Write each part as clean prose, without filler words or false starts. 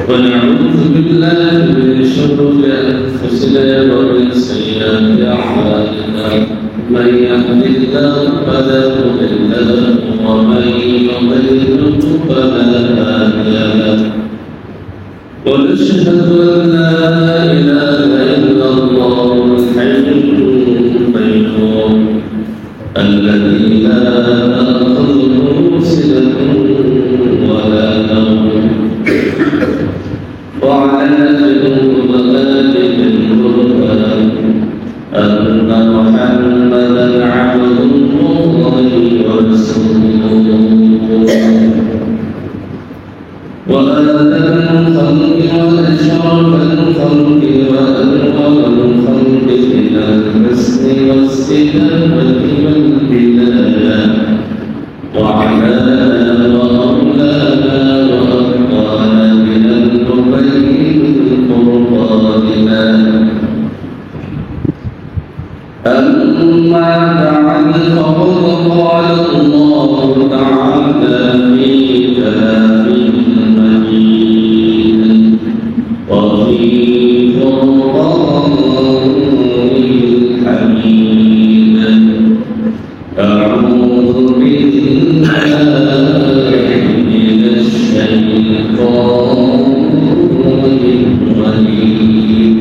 ونعوذ بالله من شرور أنفسنا ومن سيئات أعمالنا من يهد الله فلا مضل له ومن يضلل فلا هادي له ونشهد أن لا إله إلا الله الحي القيوم الذي لا تأخذه سنة ولا نوم وعلى ذلك القرآن أن محمدا عبد الله ورسوله وآدم الخلق وأشرف الخلق وأنور الخلق إلى الحسن والاستجابة والبداية وعلى وأولانا وأبقانا من النبي القرآننا أما بعد فقد قال الله تعالى في كلامه المجيد وفي قرآنه الحميد أعوذ بالله من الشيطان الرجيم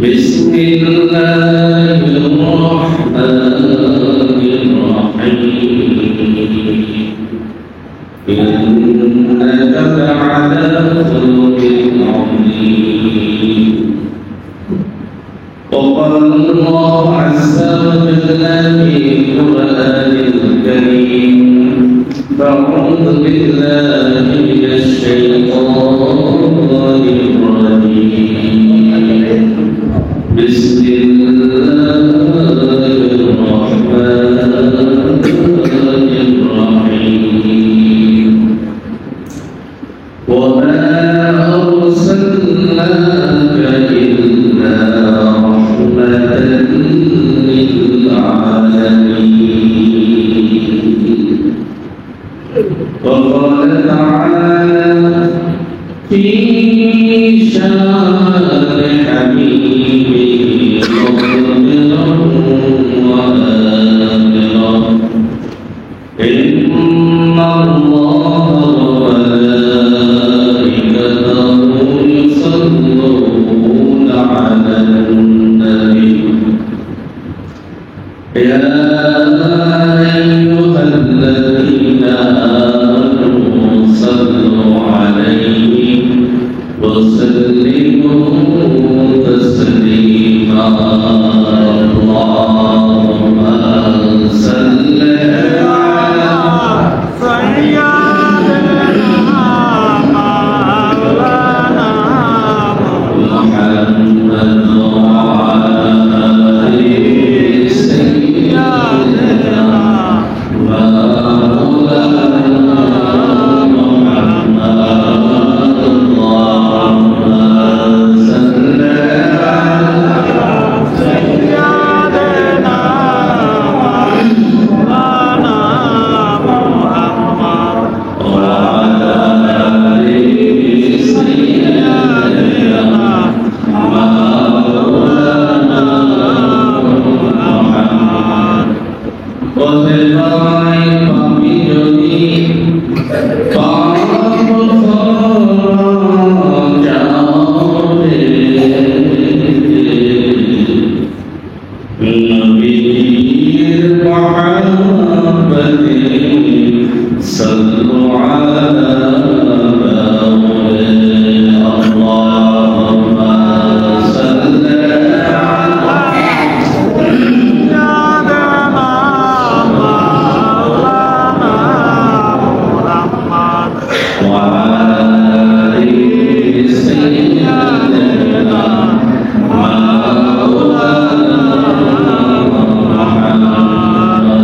بسم الله الرحمن الرحيم إنك لعلى خلق عظيم وقال الله عز وجل في القرآن الكريم فأعوذ بالله من الشيطان الرجيم بسم الله الرحمن الرحيم وما أرسلناك إلا رحمة للعالمين وقال تعالى في شان حبيبه مغفرا وآخرا إن الله وملائكته يصلون على النبي يا أيها الذين آمنوا صلوا عليه وسلموا تسليما اللهم صل على سيدنا مولانا محمد وعلى آل سيدنا مولانا محمد اللهم صل على سيدنا مولانا محمد وعلى آل سيدنا مولانا محمد وتبارك بيدي صلوا على اللهم صل على سيدنا مولانا محمد وعلى آل سيدنا مولانا محمد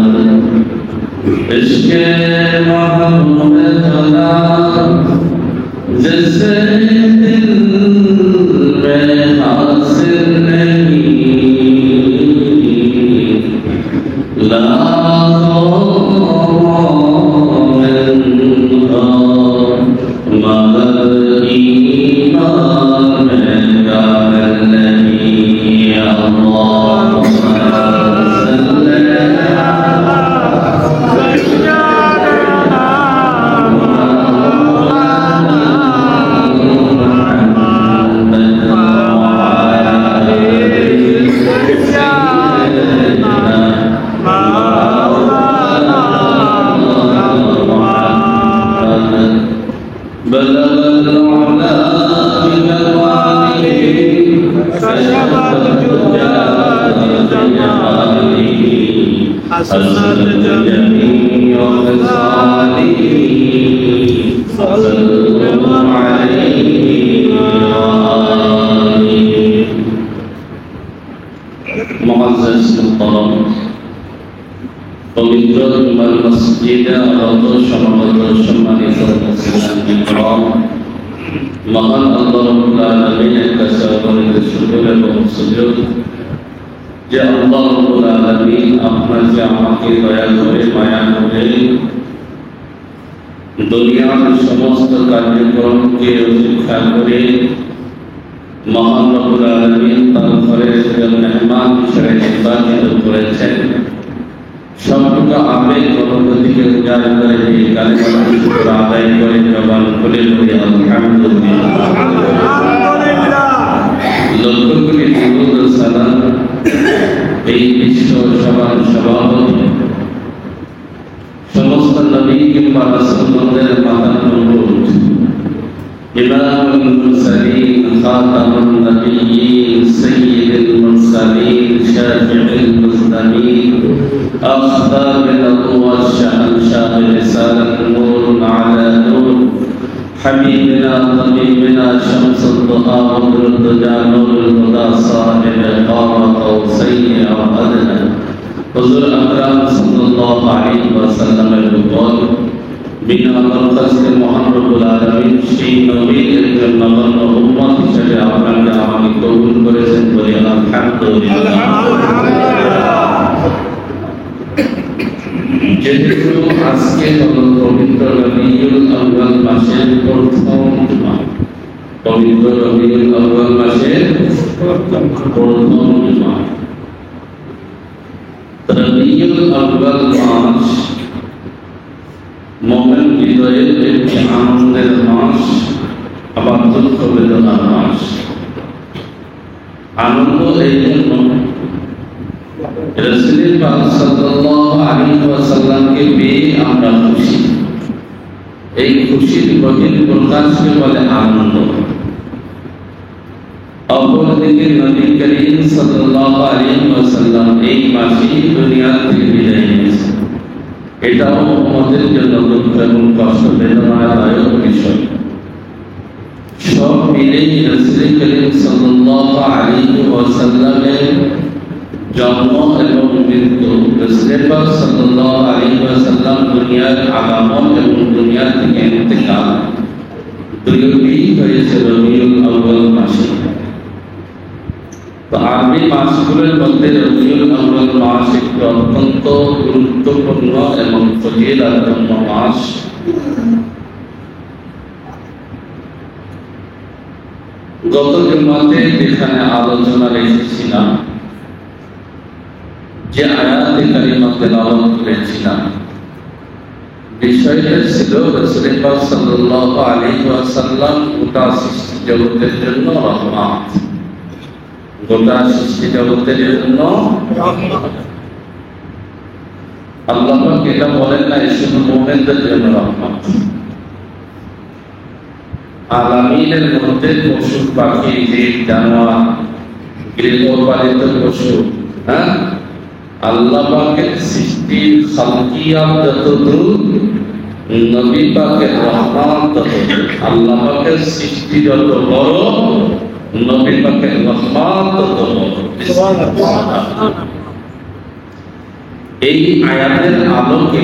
عشق محمد जैसे दिल में हासिल नहीं लाखों में পবিত্র মসজিদে সমাগত সম্মানিত মুসলিম মহান আল্লাহ রাব্বুল আলামিনের কাছে অগণিত শুকর এবং সুজুদ যে আল্লাহ রাব্বুল আলামিন আপনার যে আমাকে দয়া করে মায়া করে দুনিয়ার সমস্ত কার্যক্রমকে উপেক্ষা করে মহান রাব্বুল আলামিন তার ঘরে মেহমান হিসেবে নির্বাচিত করেছেন। সবটুকু আবেগ অনুভূতিকে উজাড় করে দিয়ে কালিমার শুকর আদায় করে জবান খুলে বলি আলহামদুলিল্লাহ। লক্ষ কোটি দুরূদ ও সালাম এই বিশ্ব সভার সভাপতি সমস্ত নবী কিংবা রাসূলদের মাতার নবুত ইমামুল মুরসালিন খাতামুন নবিয়্যিন সাইয়্যিদুল মুরসালিন শাফিউল মুসলিমিন أخطر الأطوار شهنشاه رسالة نور على نور حبيبنا طبيبنا شمس الضحى بدر الدجى نور الهدى صاحب قام قوسين أو أدنى حضور أكرم صلى الله عليه وسلم القول বিনা বরখাস্তে মহান রব্বুল আলামিন সেই নবীর জন্য উম্মত হিসেবে আপনাকে আমাকে কবুল করেছেন বলে আলহামদুলিল্লাহ। যেহেতু আজকে হলো পবিত্র রবিউল আউয়াল মাসের প্রথম জুমা, পবিত্র রবিউল আউয়াল মাসের প্রথম জুমা, রবিউল আউয়াল মাস মুমিন হৃদয়ের একটি আনন্দের মাস, আবার দুঃখ বেদনার মাস। আনন্দ এই জন্য রাসূল পাক সাল্লাল্লাহু আলাইহি ওয়াসাল্লামকে পেয়ে আমরা খুশি। এই খুশির বহির প্রকাশকে বলে আনন্দ। অপরদিকে নবী করিম সাল্লাল্লাহু আলাইহি ওয়াসাল্লাম এই মাসেই দুনিয়া থেকে বিদায় নিয়েছেন। এটাও আমাদের জন্য দুঃখ এবং কষ্ট বেদনাদায়ক বিষয়। সব মিলেই রাসূল করিম সাল্লাল্লাহু আলাইহি ওয়াসাল্লামের জন্ম এবং মৃত্যু, রাসূল পাক সাল্লাল্লাহু আলাইহি ওয়াসাল্লাম দুনিয়ার আগমন এবং দুনিয়া থেকে ইন্তেকাল দুটোই হয়েছে রবিউল আউয়াল মাসে। তো আরবি মাসগুলোর মধ্যে রবিউল আউয়াল মাস একটি অত্যন্ত গুরুত্বপূর্ণ এবং ফজিলতপূর্ণ মাস। গত জুমাতে যেখানে আলোচনা রেখেছিলাম, যে আয়াতে কারিমা তেলাওয়াত করেছিলাম, বিষয়টা ছিল রাসূল পাক সাল্লাল্লাহু আলাইহি ওয়াসাল্লাম গোটা সৃষ্টি জগতের জন্য রহমত, গোটা সৃষ্টি জগতের জন্য রহমত। আল্লাহ পাক এটা বলেন না শুধু মুমিনদের জন্য রহমত। আলামিনের মধ্যে পশু পাখি জীব জানোয়ার গৃহপালিত পশু, আল্লাহ পাকের সৃষ্টির খালকিয়াত যতদূর, নবী পাকের রহমত ততদূর। আল্লাহ পাকের সৃষ্টি যত বড়, নবী পাকের রহমত তত বড়। এই আয়াতের আলোকে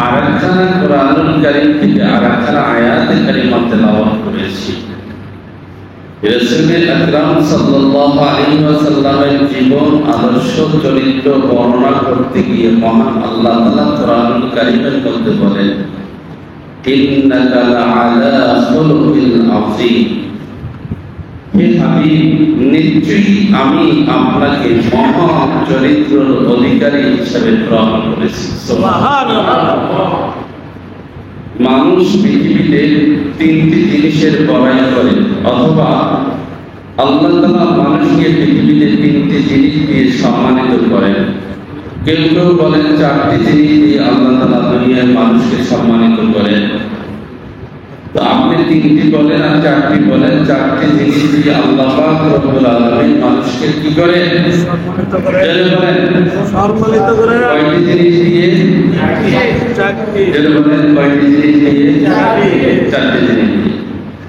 আরেকখানা কোরআনুল কারীম থেকে আরেকখানা আয়াতে কারিমা তেলাওয়াত করেছি। রাসূল আকরাম সাল্লাল্লাহু আলাইহি ওয়াসাল্লামের জীবন আদর্শ চরিত্র বর্ণনা করতে গিয়ে মহান আল্লাহ তাআলা কোরআনুল কারীমের মধ্যে বলেন, ইন্নাকা লাআলা খুলুকিল আযীম। হে হাবিব, নিশ্চয়ই আমি আপনাকে মহান চরিত্রের অধিকারী হিসেবে গ্রহণ করেছি। মানুষ পৃথিবীতে তিনটি জিনিসের বড়াই করে, অথবা আল্লাহ তাআলা মানুষকে পৃথিবীতে তিনটি জিনিস দিয়ে সম্মানিত করেন। কেউ কেউ বলেন চারটি জিনিস দিয়ে আল্লাহ তাআলা দুনিয়ার মানুষকে সম্মানিত করেন। তো আপনি তিনটি বলেন আর চারটি বলেন। চারটি জিনিস দিয়ে আল্লাহ পাক রব্বুল আলামিন মানুষকে কি করেন? সম্মানিত করেন। কয়টি জিনিস দিয়ে? চারটি। বলেন কয়টি জিনিস দিয়ে? চারটি জিনিস দিয়ে।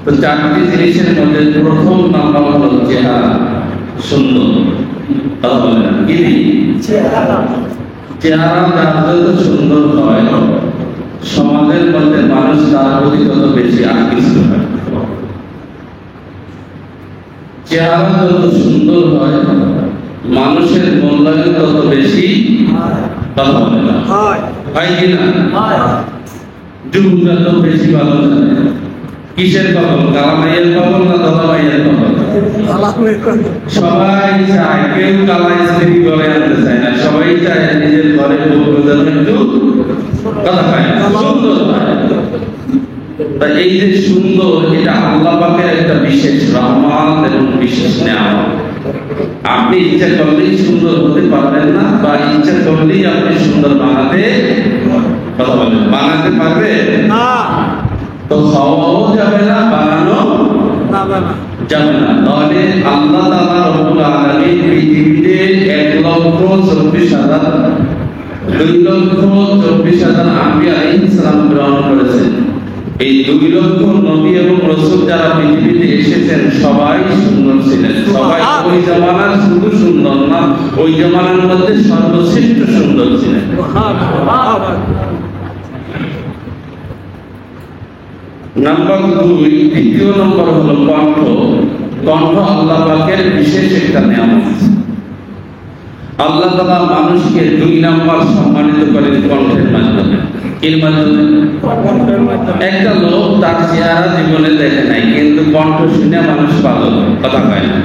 তো চারটি জিনিসের মধ্যে প্রথম নাম্বার হলো চেহারা সুন্দর। কথা বলেন কি? চেহারা যার যত সুন্দর হয় সমাজের মধ্যে মানুষ তার প্রতি তত বেশি আকৃষ্ট হয়। চেহারা যত সুন্দর হয় মানুষের মূল্যায়ন তত বেশি হয় কিনা? যুবকরা তো বেশি ভালো জানে কিসের পাগল, কালামাইয়ের পাগল না দলামাইয়ের পাগল? সবাই চায়, কেউ কালা স্ত্রী ঘরে আনতে চায় না, সবাই চায় নিজের ঘরে একটু কথা পায় না, সুন্দর হয়। এই যে সুন্দর, এটা আল্লাহ পাকের একটা বিশেষ রহমত এবং বিশেষ নেয়ামত। আপনি ইচ্ছা করলেই সুন্দর হতে পারবেন না, বা ইচ্ছা করলেই আপনি সুন্দর বানাতে কথা বলেন বানাতে পারবে না। তো হওয়াও যাবে না, বানানো যাবে না। তাহলে আল্লাহ তাআলা রব্বুল আলামিন পৃথিবীতে 1,24,000 2,24,000 আম্বিয়া আলাইহিস সালাম গ্রহণ করেছেন। এই 2 লক্ষ নবী এবং রাসূল যারা পৃথিবীতে এসেছেন সবাই সুন্দর ছিলেন। সবাই ওই জামানার শুধু সুন্দর না, ওই জামানার মধ্যে সর্বশ্রেষ্ঠ সুন্দর ছিলেন। নাম্বার 2, দ্বিতীয় নম্বর হলো কণ্ঠ। কণ্ঠ আল্লাহ পাকের বিশেষ একটা নিয়ামত। আল্লাহ তাআলা মানুষকে 2 নাম্বার সম্মানিত করেন কণ্ঠের মাধ্যমে। এর মাধ্যমে একটা লোক তার চেহারা জীবনে দেখে নাই, কিন্তু কণ্ঠ শুনে মানুষ পাগল, কথা কয় না।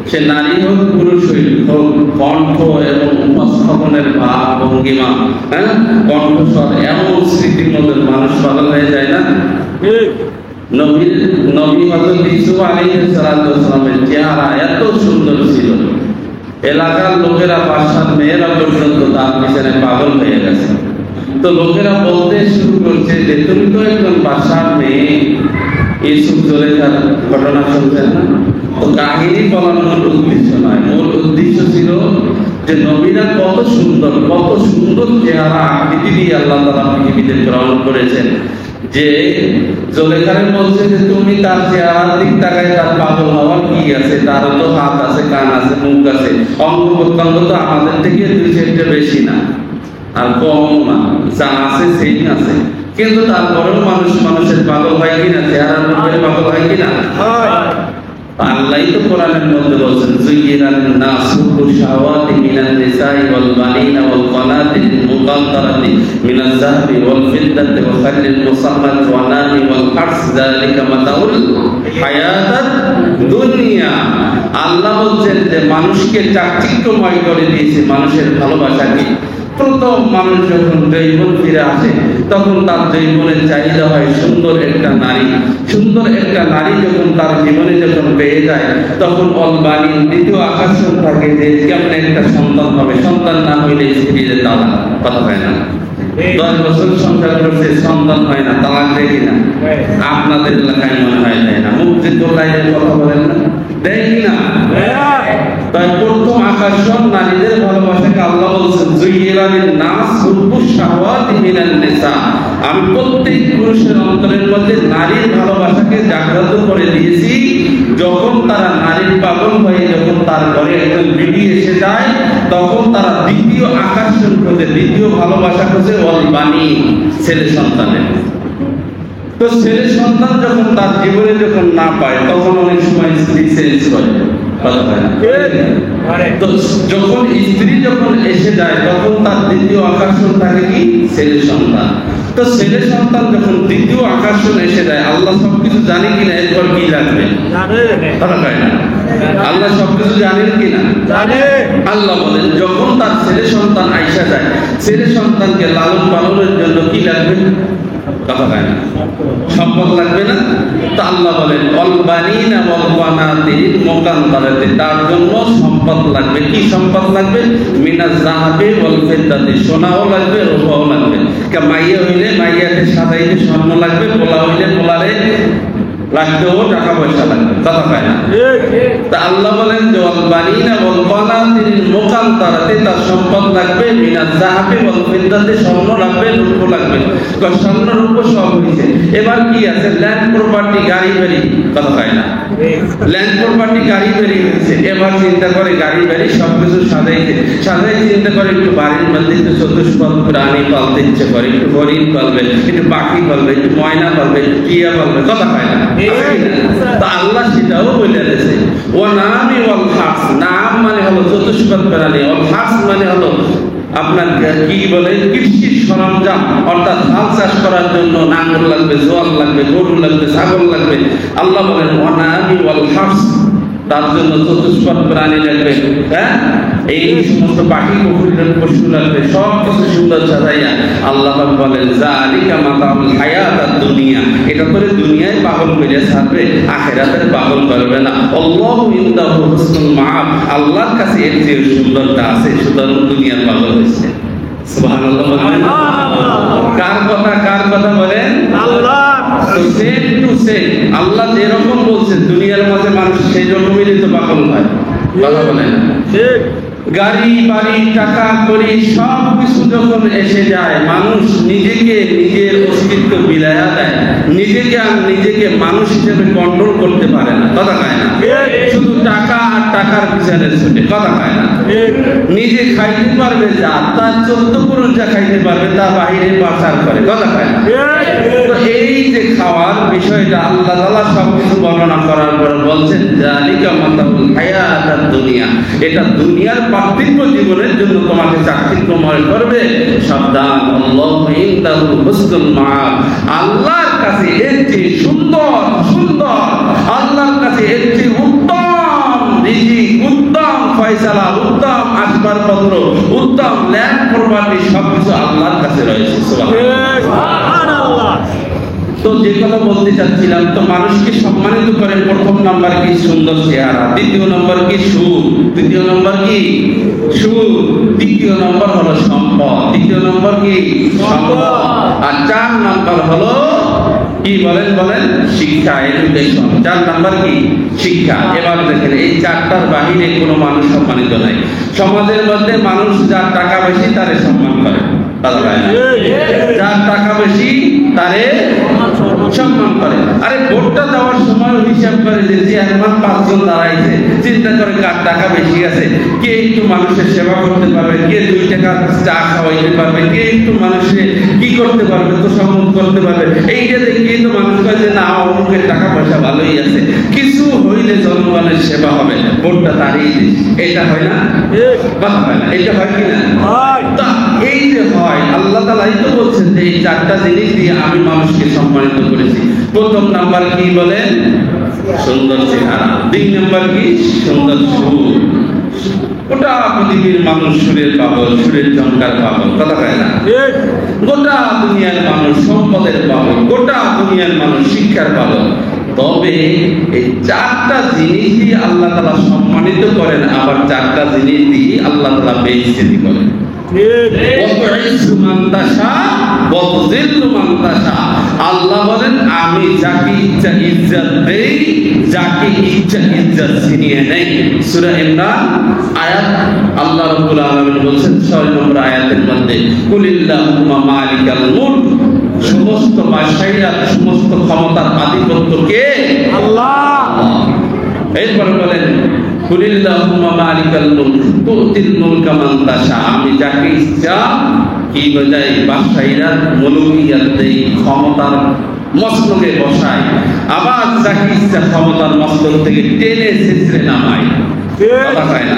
সে নারী হোক পুরুষ হোক, কণ্ঠ এবং উপস্থাপনের ভাব ভঙ্গিমা, কণ্ঠস্বর এমন স্মৃতির মধ্যে মানুষ পাগল হয়ে যায় না? নবী হযরত ইউসুফ আলাইহিস সালামের চেহারা এত সুন্দর ছিল, এলাকার লোকেরা, বাদশার মেয়েরা পর্যন্ত তার পিছনে পাগল হয়ে গেছে। তো লোকেরা বলতে শুরু করছে যে তুমি তো একজন বাদশার মেয়ে, ইউসুফ জুলেখার ঘটনা শুনছেন না? তো কাহিনী বলার মূল উদ্দেশ্য নয়, মূল উদ্দেশ্য ছিল যে নবীরা কত সুন্দর চেহারা আকৃতি দিয়ে আল্লাহ তাআলা পৃথিবীতে গ্রহণ করেছেন, যে জুলেখারে বলছে যে তুমি তার চেহারার দিক তাকায় তার পাগল হওয়ার কি আছে? তার তো হাত আছে, কান আছে, মুখ আছে, অঙ্গ প্রত্যঙ্গ তো আমাদের থেকে 2-4টা বেশি না আর কম না, যা আছে সেই আছে। কিন্তু তারপরেও মানুষের পাগল হয় কিনা? চেহারার ব্যাপারে পাগল হয় কিনা? আল্লাহ তো কোরআনের মধ্যে বলেছেন যুয়িনান নাসু শাওয়াতি মিনান নিসাই ওয়াল বানিনা ওয়াল কানাতিল মুকান্তারাতি মিনাজ যাহাবি ওয়াল ফিদ্দাতি ওয়া খাইলিল মুসাম্মাত ওয়া নামি ওয়াল হারস যালিকা মাতাউল হায়াতাদ দুনিয়া। আল্লাহ বলেন যে মানুষকে চাকচিক্যময় করে দিয়েছে মানুষের ভালোবাসাকে। প্রথম মানুষ যখন যৌবন ফিরে আসে তখন তার যৌবনের চাহিদা হয় সুন্দর একটা নারী। সুন্দর একটা নারী যখন তার জীবনে যখন পেয়ে যায় তখন অলবানি দ্বিতীয় আকর্ষণ থাকে যে কেমন একটা সন্তান হবে, সন্তান না হইলে স্ত্রীর তালাক, কথা হয় না? 10 বছর সংসার করছে, সন্তান হয় না, তালাক দেয় কিনা? আপনাদের এলাকায় মনে হয় দেয় না, মুক্তি তোলাইয়ের কথা বলেন না, দেয় কিনা? তাই প্রথম আকর্ষণ নারীদের ভালোবাসাকে আল্লাহ বলছেন যুয়িনালিন নাস হুব্বুশ শাহওয়াতি মিনান নিসা। আমি প্রত্যেক পুরুষের অন্তরের মধ্যে নারীর ভালোবাসাকে জাগ্রত করে দিয়েছি। যখন তারা নারীর পাগল হয়ে যখন তার ঘরে একজন বিবি এসে যায় তখন তারা দ্বিতীয় আকর্ষণ খোঁজে, দ্বিতীয় ভালোবাসা খোঁজে অলবানি, ছেলে সন্তানের। তো ছেলে সন্তান যখন তার জীবনে যখন না পায় তখন অনেক সময় স্ত্রী চেঞ্জ করে, কথা হয় না? তো যখন স্ত্রী যখন এসে যায় তখন তার দ্বিতীয় আকর্ষণ থাকে কি? ছেলে সন্তান। তো ছেলে সন্তান যখন দ্বিতীয় আকর্ষণ এসে যায়, আল্লাহ সবকিছু জানে কিনা এরপর কি লাগবে? কথা কয় না। আল্লাহ সবকিছু জানেন কিনা? আল্লাহ বলেন যখন তার ছেলে সন্তান আইসা যায়, ছেলে সন্তানকে লালন পালনের জন্য কি লাগবে? কথা কয় না। সম্পদ লাগবে না? তো আল্লাহ বলেন অলবানিনা ওয়ালবানাতিল মুকান্তারাতি, তার জন্য সম্পদ লাগবে। কি সম্পদ লাগবে? মিনাজ যাহাবি ওয়াল ফিদ্দাতি, সোনাও লাগবে, রূপাও লাগবে। মাইয়া হইলে মাইয়াকে সাজাইতে স্বর্ণ লাগবে, পোলা হইলে পোলারে রাখতেও টাকা পয়সা লাগবে। কথা কয় না। তা আল্লাহ বলেন যে অলবানিনা ওয়ালবানাতিল মুকান্তারাতি, তার সম্পদ লাগবে। মিনাজ যাহাবি ওয়াল ফিদ্দাতি, স্বর্ণ লাগবে, রূপ লাগবে। স্বর্ণ রূপ সব হয়েছে, এবার কি আছে? ল্যান্ড প্রপার্টি, গাড়ি বাড়ি। কথা হয় না। ল্যান্ড প্রপার্টি, গাড়ি বাড়ি হয়েছে, এবার চিন্তা করে গাড়ি বাড়ি সবকিছু সাজাইছে, চিন্তা করে একটু বাড়ির মধ্যে একটু চতুষ্পদ প্রাণী পালতে ইচ্ছে করে, একটু হরিণ পালবে, একটু পাখি পালবে, একটু ময়না পালবে, একটু টিয়া পালবে। কথা হয় না। তা আল্লাহ সেটাও বলে দিয়েছে ও নামি ওয়াল হাস, নাম মানে হলো চতুষ্পদ প্রাণী, ওয়াল হাস মানে হলো আপনার কি বলে কৃষি সরঞ্জাম, অর্থাৎ হাল চাষ করার জন্য নাঙ্গল লাগবে, জোয়াল লাগবে, গরু লাগবে, ছাগল লাগবে। আল্লাহ বলেন ওয়ানামি ওয়াল হাস, তার জন্য চতুষ্পদ প্রাণী লাগবে। হ্যাঁ, এই সমস্ত পাখি পশু লাগবে, সব কিছু সুন্দর সাজাইয়া আল্লাহ বলেন যালিকা মাতাউল হায়াতাদ দুনিয়া, এটা করে দুনিয়ায় পাগল করে ছাড়বে, আখিরাতের পাগল করবে না। আল্লাহু ইনদাহু হুসনুল মাআব, আল্লাহর কাছে এর চেয়ে সুন্দরতা আছে, সুতরাং দুনিয়ার পাগল হয়েছে। সুবহানাল্লাহ। কার কথা বলেন? আল্লাহ। তো সেম টু সেম আল্লাহ যেরকম বলছেন দুনিয়ার মাঝে মানুষ সেই রকমই তো পাগল হয়। কথা বলে না। ঠিক। গাড়ি বাড়ি টাকা করি সব কিছু যখন এসে যায়, মানুষ নিজেকে নিজের অস্তিত্ব বিলায়া দেয়, নিজেকে মানুষ হিসেবে কন্ট্রোল করতে পারে না। কথা কয় না। শুধু টাকা আর টাকার পিছনে ছুটে। কথা কয় না। নিজে খাইতে পারবে যা, তার 14 পুরুষ যা খাইতে পারবে তা বাহিরে পাচার করে। কথা কয় না। তো এই যে খাওয়ার বিষয়টা আল্লাহ তাআলা সবকিছু বর্ণনা করার পর বলছেন যালিকা মাতাউল হায়াতাদ দুনিয়া, এটা দুনিয়ার পার্থিব জীবনের জন্য তোমাকে চাকচিক্যময় করবে। সাবধান, আল্লাহু ইনদাহু হুসনুল মাআব, আল্লাহর কাছে এর চেয়ে সুন্দর, আল্লাহর কাছে এর চেয়ে উত্তম রিজিক, উত্তম ফয়সালা, উত্তম আসবাবপত্র, উত্তম ল্যান্ড প্রপার্টি সবকিছু আল্লাহর কাছে রয়েছে। সুবহানাল্লাহ। তো যে কথা বলতে চাচ্ছিলাম, তো মানুষকে সম্মানিত করে প্রথম নাম্বার কি? সুন্দর চেহারা। দ্বিতীয় নম্বর কি? সুর। তৃতীয় নম্বর কি? সুর। তৃতীয় নম্বর হলো সম্পদ। তৃতীয় নম্বর কি? সম্পদ। আর 4 নম্বর হলো কি? বলেন শিক্ষা, এডুকেশন। 4 নম্বর কি? শিক্ষা। এবার দেখেন এই 4টার বাহিরে কোনো মানুষ সম্মানিত নাই। সমাজের মধ্যে মানুষ যার টাকা বেশি তারে সম্মান করে, যার টাকা বেশি তারে সম্মান করে। আরে ভোটটা দেওয়ার সময় হিসাব করে যে চেয়ারম্যান 5 জন দাঁড়াইছে, চিন্তা করে কার টাকা বেশি আছে, কে একটু মানুষের সেবা করতে পারবে, কে 2 টাকা চা খাওয়াইতে পারবে, কে একটু মানুষের কি করতে পারবে, তো সম্মান করতে পারবে। এইটা দেখেই তো মানুষ কয় যে না অমুকের টাকা পয়সা ভালোই আছে, কিছু হইলে জনগণের সেবা হবে, ভোটটা তারই দিস। এটা হয় না? কথা হয় না। এটা হয় কিনা? তা এই যে হয়, আল্লাহ তাআলাই তো বলছেন যে এই 4টা জিনিস দিয়ে আমি মানুষকে সম্মানিত করেছি। প্রথম নাম্বার কি বলেন? সুন্দর চেহারা। 2 নাম্বার কি? সুন্দর সুর। গোটা পৃথিবীর মানুষ সুরের পাগল, সুরের চমকার পাগল। কথা কয় না। গোটা দুনিয়ার মানুষ সম্পদের পাগল, গোটা দুনিয়ার মানুষ শিক্ষার পাগল। তবে এই 4টা জিনিস দিয়ে আল্লাহ তাআলা সম্মানিত করেন, আবার 4টা জিনিস দিয়ে আল্লাহ তাআলা বেইজ্জতি করেন। আল্লাহ বলেন আমি যাকে ইচ্ছা ইজ্জত দেই, যাকে ইচ্ছা ইজ্জত ছিনিয়ে নেই। সূরা ইমরান আয়াত আল্লাহ রাব্বুল আলামিন বলেন 6 নম্বর আয়াতের মধ্যে কুলিল্লাহুম্মা মালিকাল মুলক, সমস্ত বাদশাহীরা, সমস্ত ক্ষমতার আধিপত্য কে? আল্লাহ। এরপর বলেন কুলিল্লাহুম্মা মালিকাল মুলক তুতিল মুলকা মান তাশা, আমি যাকে ইচ্ছা কি বোঝাই বাদশাহীরা মুলকিয়াত দেই, ক্ষমতার মস্তকে বসাই, আবার যাকে ইচ্ছা ক্ষমতার মস্তক থেকে টেনে ছেঁচড়ে নামাই। কথা হয় না।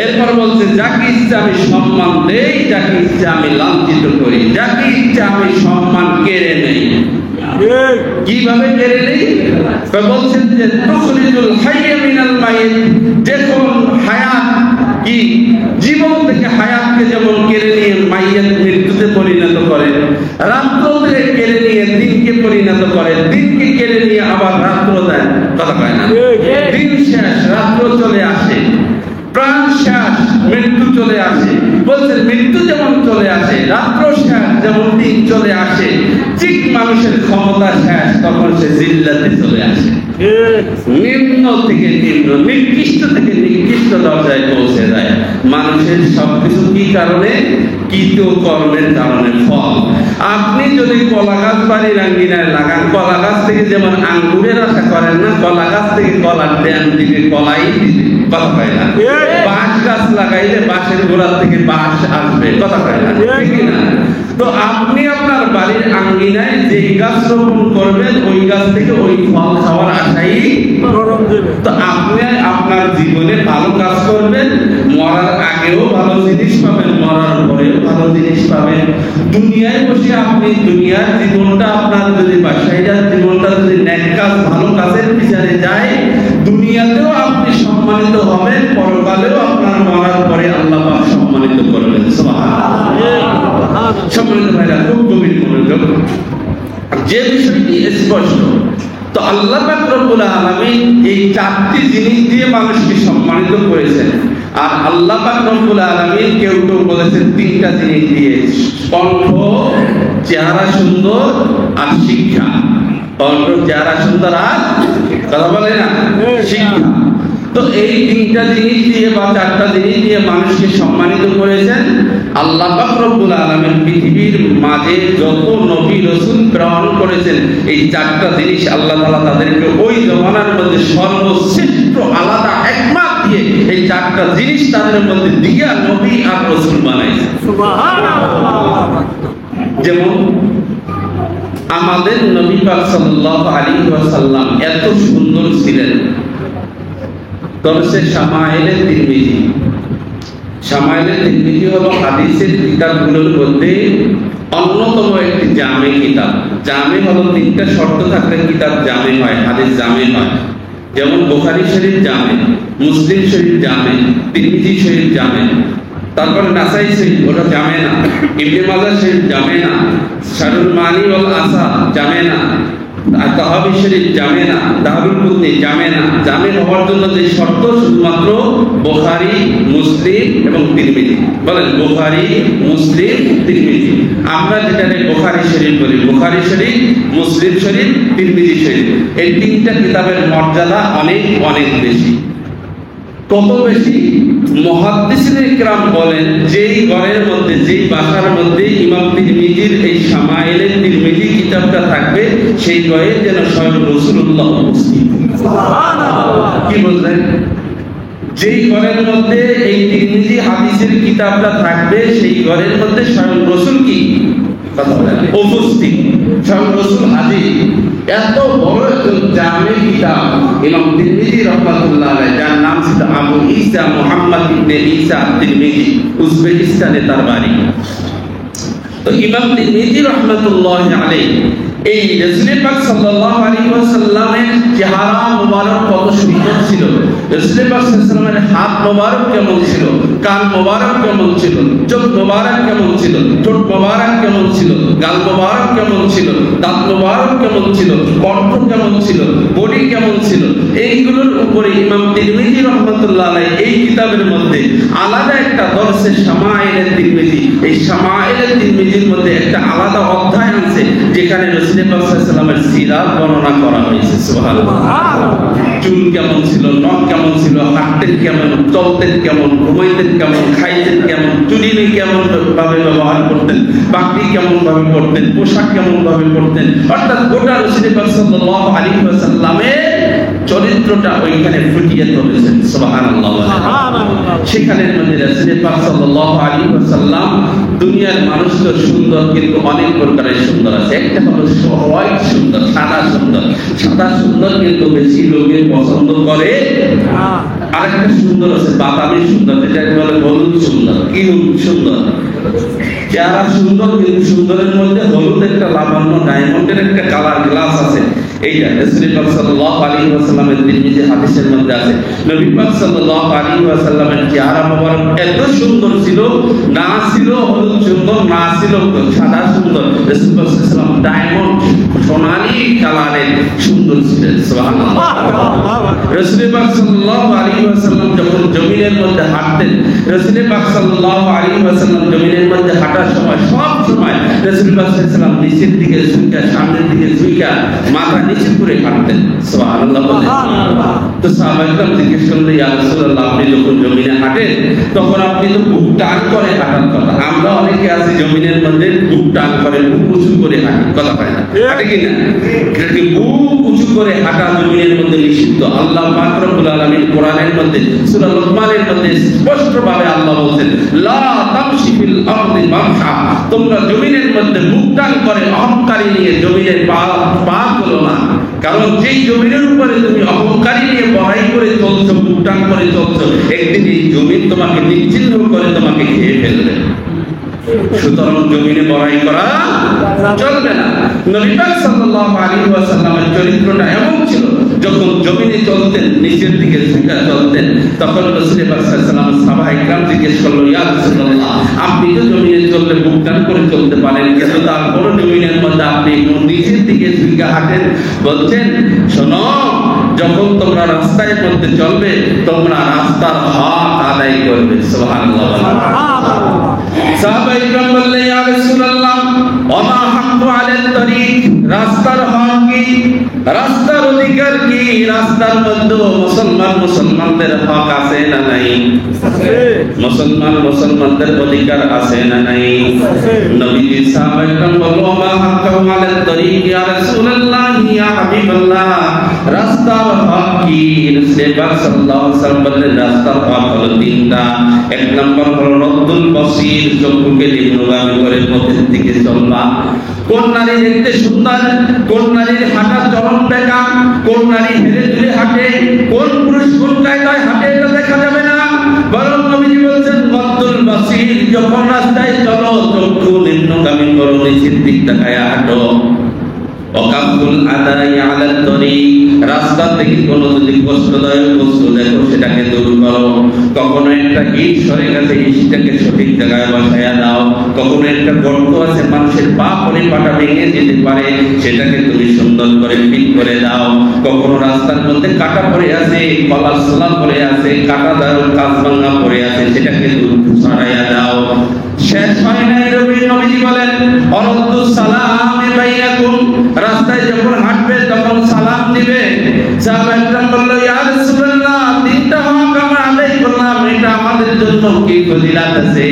এরপর বলছে যাকে ইচ্ছা আমি সম্মান দেই, যাকে ইচ্ছা আমি লাঞ্ছিত করি, যাকে ইচ্ছা আমি সম্মান কেড়ে নেই। কিভাবে কেড়ে নেই? বলছেন যে তুখরিজুল হাইয়া মিনাল মাইত, যখন হায়াত কি জীবন থেকে হায়াতকে যেমন কেড়ে নিয়ে মাইয়াত মৃত্যুতে পরিণত করে, রাত্রকে কেড়ে নিয়ে দিনকে পরিণত করে, দিনকে কেড়ে নিয়ে আবার রাত্র দেয়। কথা কয় না? দিন শেষ, রাত্র চলে আসে, প্রাণ শেষ, মৃত্যু চলে আসে। বলছে মৃত্যু যেমন চলে আসে, রাত্র শেষ, যেমন দিন চলে আসে, ঠিক মানুষের ক্ষমতা শেষ, তখন সে জিল্লাতে চলে আসে। নিম্ন থেকে নিম্ন, নিকৃষ্ট থেকে নিকৃষ্ট দরজায় পৌঁছে যায়। মানুষের সবকিছু কি কারণে? কৃত কর্মের কারণে ফল। আপনি যদি কলা গাছ বাড়ির আঙ্গিনায় লাগান, কলা গাছ থেকে যেমন আঙ্গুরের আশা করেন না, কলা গাছ থেকে কলার ড্যাম দিবে, কলাই দিবে। কথা হয় না? বাঁশ গাছ লাগাইলে বাঁশের গোড়ার থেকে বাঁশ আসবে। কথা হয় না? ঠিক না? তো আপনি আপনার বাড়ির আঙ্গিনায় যেই গাছ রোপণ করবেন, ওই গাছ থেকে ওই ফল খাওয়ার আশাই। তো আপনি আপনার জীবনে ভালো কাজ করবেন, মরার আগেও ভালো জিনিস পাবেন, মরার পরেও ভালো জিনিস পাবেন। দুনিয়ায় বসে আপনি দুনিয়ার জীবনটা আপনার যদি বাসাইয়ার জীবনটা যদি নেক কাজ ভালো কাজের বিচারে যায়, দুনিয়াতেও আপনি সম্মানিত হবেন, পরকালেও আপনার মরার পরে আল্লাহ পাক সম্মানিত করবেন। সুবহানাল্লাহ। সম্মানিত ভাইরা, খুব গভীর মনোযোগ। যে বিষয়টি স্পষ্ট, তো আল্লাহ পাক রব্বুল আলামিন এই চারটি জিনিস দিয়ে মানুষকে সম্মানিত করেছেন। আর আল্লাহ পাক রব্বুল আলামিন কেউ কেউ বলেছেন তিনটা জিনিস দিয়ে, কণ্ঠ, চেহারা সুন্দর আর শিক্ষা। কণ্ঠ, চেহারা সুন্দর আর কথা বলে না শিক্ষা। তো এই তিনটা জিনিস দিয়ে বা চারটা জিনিস দিয়ে মানুষকে সম্মানিত করেছেন। আল্লাহ পাক রব্বুল আলামিন পৃথিবীর মাঝে যত নবী রাসূল প্রেরণ করেছেন, এই চারটা জিনিস আল্লাহ তাআলা তাদেরকে ওই জমানার মধ্যে সর্বশ্রেষ্ঠ আলাদা হিকমত দিয়ে এই চারটা জিনিস তাদের মধ্যে দিয়ে নবী আর রাসূল বানাইছেন। সুবহানাল্লাহ। যেমন আমাদের নবী পাক সাল্লাল্লাহু আলাইহি ওয়াসাল্লাম এত সুন্দর ছিলেন। দরসে শামাইলে তিরমিজি। শামাইলে তিরমিজি হলো হাদিসের কিতাবগুলোর মধ্যে অন্যতম একটি জামে কিতাব। জামে হলো তিনটা শর্ত থাকলে কিতাব জামে হয়, হাদিস জামে হয়। যেমন বুখারী শরীফ জামে, মুসলিম শরীফ জামে, তিরমিজি শরীফ জামে, তারপর নাসাই শরীফ ওটা জামে না, ইবনে মাজাহ শরীফ জামে না, শারুল মানি ওয়াল আসা জামে না, তাহাবি শরীফ জামে না, তাহাবুল কুতনি জামে না। জামে হওয়ার জন্য যে শর্ত, শুধুমাত্র বুখারী, মুসলিম এবং তিরমিজি। বলেন বুখারী, মুসলিম, তিরমিজি। আমরা যেটাকে বুখারী শরীফ বলি, বুখারী শরীফ, মুসলিম শরীফ, তিরমিজি শরীফ, এই তিনটা কিতাবের মর্যাদা অনেক অনেক বেশি। কত বেশি? মুহাদ্দিসিনে কিরাম বলেন, যেই ঘরের মধ্যে, যেই বাসার মধ্যে ইমাম তিরমিজির এই শামাইলে তিরমিজি কিতাবটা থাকবে, সেই ঘরে যেন স্বয়ং রাসূলুল্লাহ উপস্থিত। সুবহানাল্লাহ। কি বললেন? যেই ঘরের মধ্যে এই তিরমিজি হাদিসের কিতাবটা থাকবে, সেই ঘরের মধ্যে স্বয়ং রাসূল কি উপস্থিত, স্বয়ং রাসূল হাজির। এত বড় একজন জামে কিতাব ইমাম তিরমিজি রাহমাতুল্লাহ আলাইহি, যার নাম ছিল আবু ঈসা মুহাম্মদ ইবনে ঈসা তিরমিজি, উজবেকিস্তানে তার বাড়ি। তো ইমাম তিরমিজি রাহমাতুল্লাহ আলাইহি এই রাসূল পাক সাল্লাল্লাহু আলাইহি ওয়াসাল্লামের চেহারা মুবারক কত সুন্দর ছিল, রাসূল পাক সাল্লাল্লাহু আলাইহি ওয়াসাল্লামের হাত মুবারক কেমন ছিল, কান মুবারক কেমন ছিল, চোখ মুবারক কেমন ছিল, ঠোঁট মুবারক কেমন ছিল, গাল মুবারক কেমন ছিল, দাঁত মুবারক কেমন ছিল, কণ্ঠ কেমন ছিল, বডি কেমন ছিল, এইগুলোর উপরে ইমাম তিরমিজি রাহমাতুল্লাহ আলাইহি এই কিতাবের মধ্যে আলাদা একটা দরসে শামাইলে তিরমিজি, এই শামাইলে তিরমিজির মধ্যে একটা আলাদা অধ্যায় আছে, যেখানে রাসূল পাক সাল্লাল্লাহু আলাইহি ওয়াসাল্লামের সিরাত বর্ণনা করা হয়েছে। সুবহানাল্লাহ। চুল কেমন ছিল, নখ কেমন ছিল, হাঁটতেন কেমন, চলতেন কেমন, ঘুমাইতেন কেমন, খাইতেন কেমন, চুড়িনি কেমন ভাবে ব্যবহার করতেন, পাগড়ি কেমন ভাবে পরতেন, পোশাক কেমন ভাবে পরতেন, অর্থাৎ গোটা রাসূল পাক সাল্লাল্লাহু আলাইহি ওয়াসাল্লামের চরিত্রটা ওইখানে ফুটিয়ে তুলেছেন। সুবহানাল্লাহ। সেখানের মধ্যে রাসূল পাক সাল্লাল্লাহু আলাইহি ওয়াসাল্লাম, দুনিয়ার মানুষ তো সুন্দর, কিন্তু অনেক প্রকারের সুন্দর আছে। একটা হলো হোয়াইট সুন্দর, সাদা সুন্দর। সাদা সুন্দর কিন্তু বেশি লোকে পছন্দ করে। আরেকটা সুন্দর আছে, বাদামি সুন্দর, যেটাকে বলে হলুদ সুন্দর। কি সুন্দর? চেহারা সুন্দর, কিন্তু সুন্দরের মধ্যে হলুদ একটা লাবণ্য, ডায়মন্ডের একটা কালার গ্লাস আছে। এইটা রাসূল পাক সাল্লাল্লাহু আলাইহি ওয়াসাল্লামের তিরমিজি হাদিসের মধ্যে আছে। নবী পাক সাল্লাল্লাহু আলাইহি ওয়াসাল্লামের চেহারা মোবারক এত সুন্দর ছিল, না ছিল হলুদ সুন্দর, না ছিল সাদা সুন্দর। রাসূল পাক সাল্লাল্লাহু আলাইহি ওয়াসাল্লাম ডায়মন্ড, সোনালী কালারের সুন্দর ছিলেন। সুবহানাল্লাহ। রাসূল পাক সাল্লাল্লাহু আলাইহি ওয়াসাল্লাম যখন জমিনের মধ্যে হাঁটতেন, রাসূল পাক সাল্লাল্লাহু আলাইহি ওয়াসাল্লাম জমিনের মধ্যে হাঁটার সময় সব সময় রাসূল পাক সাল্লাল্লাহু আলাইহি ওয়াসাল্লাম নিচের দিকে ঝুঁকা, সামনের দিকে ঝুঁকা, মাথা নিচে করে হাঁটতেন। সুবহানাল্লাহ বলে। তো সাহাবায়ে জিজ্ঞেস করলেন, ইয়া রাসূলুল্লাহ, আপনি যখন জমিনে হাঁটেন তখন আপনি তো বুক টান করে হাঁটার কথা। আমরা অনেকে আছি জমিনের মধ্যে বুক টান করে, বুক উঁচু করে হাঁটি, কথা হয় না, হাঁটে কি না? বুক উঁচু করে হাঁটা জমিনের মধ্যে নিষিদ্ধ। আল্লাহ পাক রব্বুল আলামিন কোরআনের মধ্যে সূরা লুকমানের মধ্যে স্পষ্টভাবে আল্লাহ বলেন, লা তামশি ফিল আরদি মারহা, তোমরা জমিনের মধ্যে বুক টান করে অহংকারী নিয়ে জমিনের পা চলো না। কারণ যেই জমিনের উপরে তুমি অহংকারী নিয়ে বড়াই করে চলছো, বুক টান করে চলছো, একদিন এই জমিন তোমাকে নিশ্চিহ্ন করে তোমাকে খেয়ে ফেলবে। সুতরাং জমিনে বড়াই করা চলবে না। নবী পাক সাল্লাল্লাহু আলাইহি ওয়াসাল্লামের চরিত্রটা এমন ছিল, যখন জমিনে চলতেন নিচের দিকে ঝুঁকে চলতেন, তখন রাসূল পাক সাল্লাল্লাহু আলাইহি ওয়াসাল্লাম সাহাবায়ে কিরাম জিজ্ঞেস করলো, ইয়া রাসূলুল্লাহ, আপনি তো জমিনে চললে বুক টান করে চলতে পারেন, কিন্তু তারপর জমিনের মধ্যে আপনি নিচের দিকে ঝুঁকে হাঁটেন। বলছেন, শোনো, যখন তোমরা রাস্তার মধ্যে চলবে তোমরা রাস্তার হক আদায় করবে। সুবহানাল্লাহ। সাহাবায়ে কিরাম বললেন, ইয়া রাসূলুল্লাহ, ওমা হাক্কু আলাত তরিক, রাস্তার হক কি? রাস্তার অধিকার কি? রাস্তার মধ্যে মুসলমানদের হক আছে না নাই? মুসলমানদের অধিকার আছে না নাই? নবীজি সাহাবায়ে কিরাম বলল, ওমা হাক্কু আলাত তরিক ইয়া রাসূলুল্লাহ, ইয়া হাবিবাল্লাহ, রাস্তার হক কি? রাসূল পাক সাল্লাল্লাহু আলাইহি ওয়াসাল্লাম বললেন, রাস্তার হক হলো তিনটা। এক নম্বর হলো রদ্দুল বসির, চক্ষুকে নিম্নগামী করে পথের দিকে চলবা। কোন নারী দেখতে সুন্দর, কোন নারীর হাঁটার চলন বেঁকা, কোন নারী হেলে দুলে হাঁটে, কোন পুরুষ কোন কায়দায় হাঁটে, এটা দেখা যাবে না। বরং নবীজি বলছেন, রদ্দুল বসির, যখন রাস্তায় চলো চক্ষু নিম্নগামী করো, নিচের দিক তাকায় হাঁটো। ওয়াকাফুল আদাই আলাত তরিক, রাস্তা থেকে কোনো যদি কষ্টদায়ক বস্তু দেখো সেটাকে দূর করো। কখনো একটা ইট সরে গেছে, ইটটাকে সঠিক জায়গায় বসায়া দাও। কখনো একটা গর্ত আছে, মানুষের পা পরে পাটা ভেঙে যেতে পারে, সেটাকে তুমি সুন্দর করে ঠিক করে দাও। কখনো রাস্তার মধ্যে কাটা পড়ে আছে, কলার সোলা পড়ে আছে, কাটা দাও, কাজ ভাঙা পড়ে আছে, সেটাকে দূর সরাইয়া দাও। শেষ হয় নাই, নবীজি বলেন, অরদ্দুস সালামে বাইনাকুম, রাস্তায় যখন হাঁটবে তখন সালাম দিবে। সাহাবায়ে কিরাম বলল, ইয়া রাসূলুল্লাহ, তিনটা হক আমরা আদায় করলাম, এটা আমাদের জন্য কি ফজিলত আছে?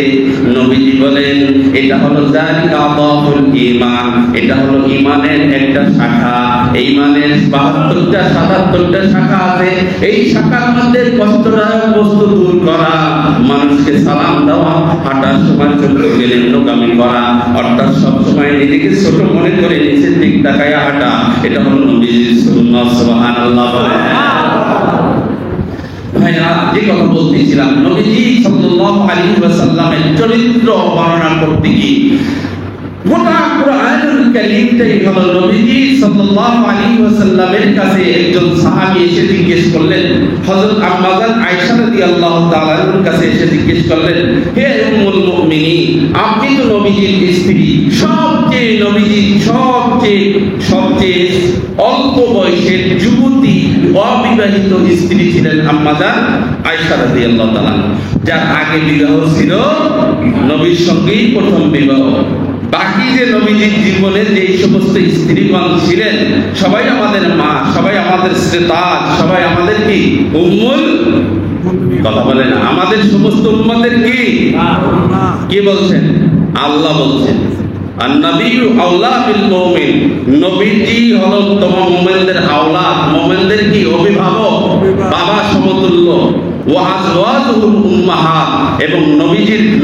নবীজি বলেন, এটা হলো যালিকা আদাফুল ঈমান, এটা হলো ঈমানের একটা শাখা। ঈমানের ৭২টা ৭৭টা শাখা আছে। এই শাখার মধ্যে কষ্টদায়ক বস্তু দূর করা, মানুষকে সালাম দেওয়া, হাঁটার সময় চোখকে নিম্নগামী করা, অর্থাৎ সব সময় নিজেকে ছোট মনে করে নিচের দিক তাকায় হাঁটা, এটা হলো নবীজির সুন্নাহ। সুবহানাল্লাহ। ভাইরা, যে কথা বলতেছিলাম, নবীজি সাল্লাল্লাহু আলাইহি ওয়াসাল্লামের চরিত্র বর্ণনা করতে গিয়ে গোটা কুরআনুল কারীমটাই হলো নবীজি সাল্লাল্লাহু আলাইহি ওয়াসাল্লামের কাছে একজন সাহাবী এসে জিজ্ঞেস করলেন, হযরত আম্মা জান আয়েশা রাদিয়াল্লাহু তাআলা এর কাছে এসে জিজ্ঞেস করলেন, হে উম্মুল মুমিনিন, আপনি তো নবীজির স্ত্রী, সবচেয়ে অল্প বয়সের যুবতী অবিবাহিত স্ত্রী ছিলেন আম্মা জান আয়েশা রাদিয়াল্লাহু তাআলা, যার আগে বিবাহ ছিল নবীর সঙ্গেই প্রথম বিবাহ। বাকি যে নবীজির জীবনে যে সমস্ত স্ত্রীগণ ছিলেন, সবাই আমাদের মা, সবাই আমাদের শ্রেতাজ, সবাই আমাদের কি উম্মুল, কথা বলেন, আমাদের সমস্ত উম্মতের কি বলছেন? আল্লাহ বলছেন, আন-নাবিয়্যু আওলা বিল মুমিন, নবীজি হলো তোমার মুমিনদের আওলাদ, মুমিনদের কি অভিভাবক, বাবা সমতুল্য। ওয়া আজওয়াজুহুম উম্মাহাত, এবং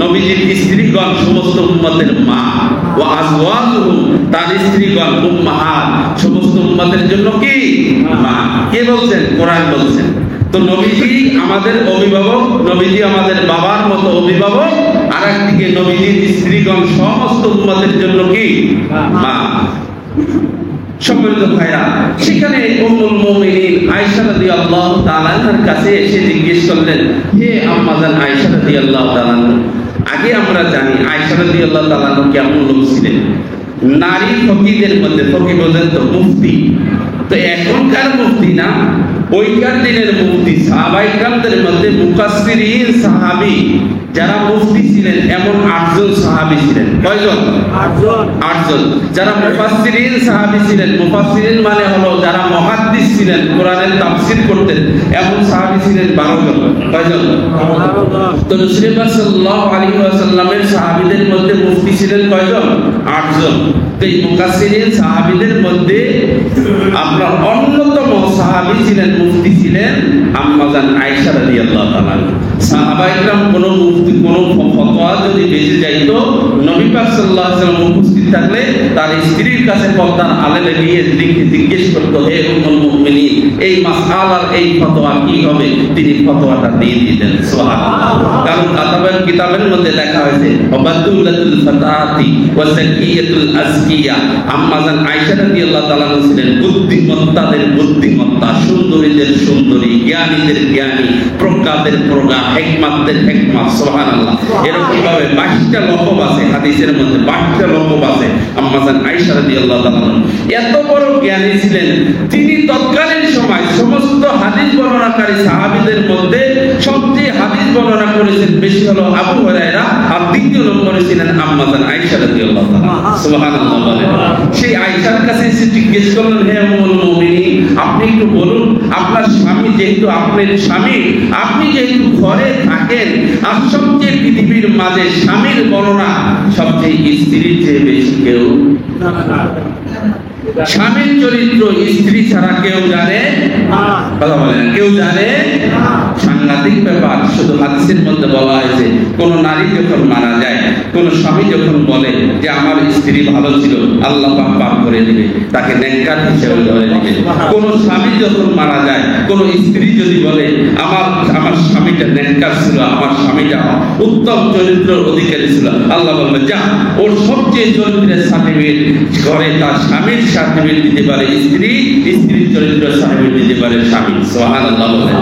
নবীজির স্ত্রীগণ সমস্ত উম্মতের মা। ওয়া আজওয়াজুহুম, তার স্ত্রীগণ উম্মাহাত, সমস্ত উম্মতের জন্য কি মা। কে বলছেন? কোরআন বলছেন। তো নবীজি আমাদের অভিভাবক, নবীজি আমাদের বাবার মতো অভিভাবক, আর একদিকে নবীজির স্ত্রীগণ সমস্ত উম্মতের জন্য কি মা। সম্মানিত ভাইরা, সেখানে উম্মুল মুমিনিন আয়েশা রাদিয়াল্লাহু তাআলা আনহার কাছে এসে জিজ্ঞেস করলেন, হে আম্মাজান আয়েশা রাদিয়াল্লাহু তাআলা, আগে আমরা জানি আয়েশা রাদিয়াল্লাহু তাআলা কেমন লোক ছিলেন। নারী ফকিদের মধ্যে, ফকি বলেন তো মুফতি, তো এখনকার মুফতি না, ওইকার দিনের মুফতি। সাহাবায়ে কেরামদের মধ্যে মুফাসসিরিন সাহাবী যারা মুফতি ছিলেন এমন 8 জন সাহাবী ছিলেন। কয়জন? 8 জন। যারা মুফাসসিরিন সাহাবী ছিলেন, মুফাসসিরিন মানে হলো যারা মুহাদ্দিস ছিলেন, কোরআনের তাফসীর করতেন, এমন সাহাবী ছিলেন 12 জন। কয়জন? 12 জন। তো রাসূলুল্লাহ সাল্লাল্লাহু আলাইহি ওয়াসাল্লামের সাহাবীদের মধ্যে মুফতি ছিলেন কয়জন? 8 জন। তো এই মুফাসসিরিন সাহাবীদের মধ্যে আপনার অন্যতম সাহাবী ছিলেন, মুফতি ছিলেন আম্মাজান আয়েশা রাদিয়াল্লাহু তাআলা। সাহাবায়ে কেরাম কোনো মুফতি কোনো ফতোয়া যদি বেঁচে যাইতো, নবী পাক সাল্লাল্লাহু আলাইহি ওয়াসাল্লাম উপস্থিত থাকলে তার স্ত্রীর কাছে পর্দার আড়ালে গিয়ে জিজ্ঞেস করতো, হে উম্মুল মুমিনিন, এই মাসআলার এই ফতোয়া কি হবে? তিনি ফতোয়াটা দিয়ে দিতেন। সুবহানাল্লাহ। কারণ কাতাবের কিতাবের মধ্যে লেখা হয়েছে ওয়াবাদুলাতুল ফাতাতি ওয়া যাকিয়াতুল আজকিয়া। আম্মাজান আয়েশা রাদিয়াল্লাহু তাআলা ছিলেন বুদ্ধিমত্তাদের বুদ্ধিমত্তা, সুন্দরীদের সুন্দরী, জ্ঞানীদের জ্ঞানী, প্রজ্ঞাদের প্রজ্ঞা, হিকমাতদের হিকমাত। সুবহানাল্লাহ। এরকম ভাবে 22টা লকব আছে হাদিসের মধ্যে, 22টা লকব আছে আম্মাজান আয়েশা রাদিয়াল্লাহু তাআলা। এত বড় জ্ঞানী ছিলেন তিনি। তৎকালীন সময় সমস্ত হাদিস বর্ণনাকারী সাহাবীদের মধ্যে সবচেয়ে হাদিস বর্ণনা করেছেন বেশি হলো আবু হুরায়রা, আর দ্বিতীয় নম্বরে ছিলেন আম্মাজান আয়েশা রাদিয়াল্লাহু তাআলা। সুবহানাল্লাহ বলেন। সেই আয়েশার কাছে এসে জিজ্ঞেস করলেন, হে উম্মুল মুমিনিন, আপনি একটু বলুন, আপনার স্বামী যেহেতু আপনার স্বামী, আপনি যেহেতু ঘরে থাকেন, আর সবচেয়ে পৃথিবীর মাঝে স্বামীর বর্ণনা সবচেয়ে স্ত্রীর চেয়ে বেশি কেউ স্বামীর চরিত্র স্ত্রী ছাড়া কেউ জানে? কথা বলেন, কেউ জানে? সাংঘাতিক ব্যাপার। শুধু হাদিসের মধ্যে বলা হয়েছে, কোন নারী যখন মারা যায়, কোন স্বামী যখন বলে যে আমার স্ত্রী ভালো ছিল, আল্লাহ পাক পাক করে দিবে, তাকে নেককার হিসেবে ধরে দিবে। কোন স্বামী যখন মারা যায়, কোন স্ত্রী যদি বলে আমার স্বামীটা নেককার ছিল, আমার স্বামীটা উত্তম চরিত্রের অধিকারী ছিল, আল্লাহ বলবে যা, ওর সবচেয়ে চরিত্রের সার্টিফিকেট ঘরে তার স্বামীর সার্টিফিকেট দিতে পারে স্ত্রী, স্ত্রীর চরিত্রের সার্টিফিকেট দিতে পারে স্বামী। সুবহানাল্লাহ বলেন।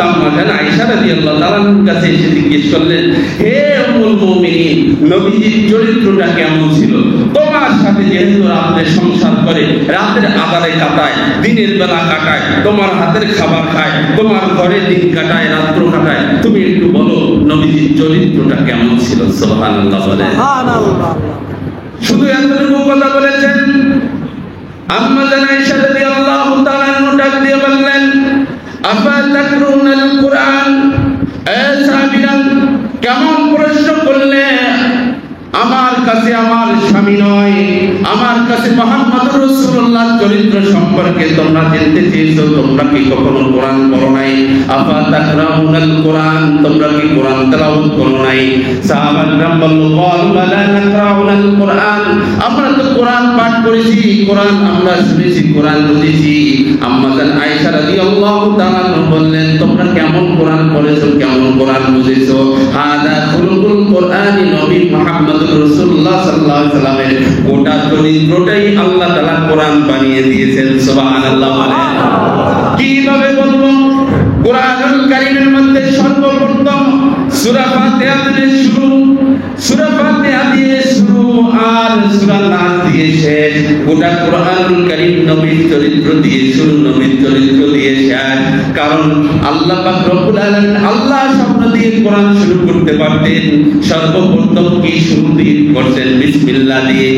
আম্মাজান আয়েশা রাদিয়াল্লাহু তাআলার কাছে এসে জিজ্ঞেস করলেন, হে উম্মুল মুমিনিন, নবীজির চরিত্রটা কেমন ছিল? তোমার সাথে যেহেতু রাতে সংসার করে, রাতের আধারে কাটায়, দিনের বেলা কাটায়, তোমার হাতের খাবার খায়, তোমার ঘরে দিন কাটায়, রাত্র কাটায়, তুমি একটু বলো নবীজির চরিত্রটা কেমন ছিল? সুবহানাল্লাহ বলেন। সুবহানাল্লাহ। শুধু এতটুকু কথা বলেছেন। আম্মাজান আয়েশা রাদিয়াল্লাহু তাআলা ডাক দিয়ে বললেন, আফা তাকরুনাল কুরআন? সাহাবীরা কেমন প্রশ্ন করলে? আমার কাছে আমার স্বামী নয়, আমার কাছে মুহাম্মদুর রাসূলুল্লাহ চরিত্র সম্পর্কে তোমরা জানতে চেয়েছো, তোমরা কি কখনো কোরআন পড়ো নাই? আফা তাকরাউনাল কোরআন, তোমরা কি কোরআন তেলাওয়াত করো নাই? সাহাবারা বলল, ক্বাল বালা নাকরাউনাল কোরআন, আমরা তো কোরআন পাঠ করেছি, কোরআন আমরা শুনেছি, কোরআন বুঝেছি। আম্মাজান আয়েশা রাদিয়াল্লাহু তাআলা বললেন, তোমরা কেমন কোরআন পড়েছো, কেমন কোরআন বুঝেছো? হাদা খুলুকুল কোরআনি, নবী মুহাম্মদুর রাসূলুল্লাহ সাল্লাল্লাহু আলাইহি ওয়াসাল্লামের গোটা চরিত্রটাই আল্লাহ তাআলা কোরআন বানিয়ে দিয়েছেন। সুবহানাল্লাহ বলেন। কিভাবে বলবো? কোরআনুল কারীমের মধ্যে সর্বপ্রথম সূরা ফাতিহা দিয়ে শুরু, সূরা ফাতিহা দিয়ে শুরু আর সূরা নাস দিয়ে শেষ। গোটা কোরআনুল কারীম নবীর চরিত্র দিয়ে শুরু, নবীর চরিত্র দিয়ে শেষ। কারণ আল্লাহ পাক রব্বুল আলামিন আল্লাহ শব্দ দিয়ে কোরআন শুরু করতে পারতেন, সর্বপ্রথম কি শুরু দিয়ে করছেন? বিসমিল্লাহ দিয়ে,